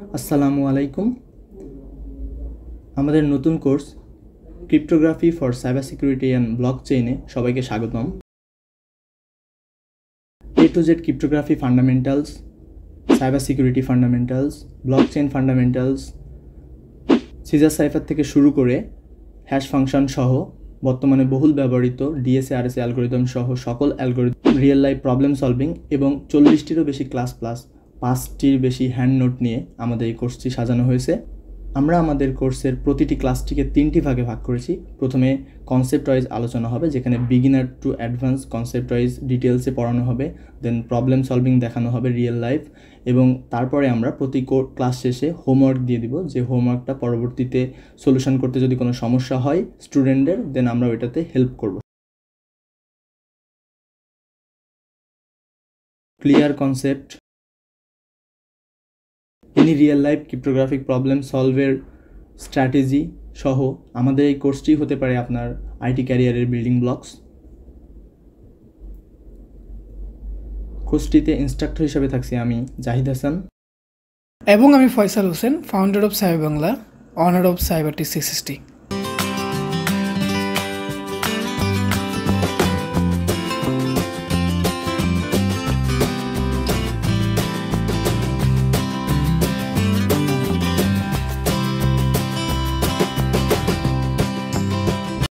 আসসালামু আলাইকুম। আমাদের নতুন course cryptography for cyber security and ব্লকচেইনে সবাইকে স্বাগতম। A to Z cryptography fundamentals, cyber security fundamentals, blockchain fundamentals, Caesar cipher থেকে শুরু করে হ্যাশ ফাংশন সহ বর্তমানে বহুল ব্যবহৃত ডিএসএ আরএসএ অ্যালগরিদম সহ সকল algorithm, real life problem solving এবং 40টিরও বেশি ক্লাস প্লাস 5টির বেশি হ্যান্ড নোট নিয়ে আমাদের এই কোর্সটি সাজানো হয়েছে। আমরা আমাদের কোর্সের প্রতিটি ক্লাসটিকে 3টি ভাগে ভাগ করেছি। প্রথমে কনসেপ্ট ওয়াইজ আলোচনা হবে, যেখানে beginner to advance concept wise ডিটেলসে পড়ানো হবে, দেন প্রবলেম সলভিং দেখানো হবে রিয়েল লাইফ, এবং তারপরে আমরা প্রতি ক্লাস শেষে হোমওয়ার্ক দিয়ে দিব, যে হোমওয়ার্কটা পরবর্তীতে সলিউশন করতে যদি কোনো সমস্যা হয় স্টুডেন্টদের, দেন আমরা ওইটাতে হেল্প করব। Clear concept, any real life cryptographic problem সলভের স্ট্র্যাটেজি সহ আমাদের এই কোর্সটি হতে পারে আপনার আইটি ক্যারিয়ারের বিল্ডিং ব্লকস। কোর্সটিতে ইনস্ট্রাক্টর হিসেবে থাকছি আমি জাহিদ হাসান এবং আমি Faisal Hossain, founder of cyber Bangla, honour of cyber T 360।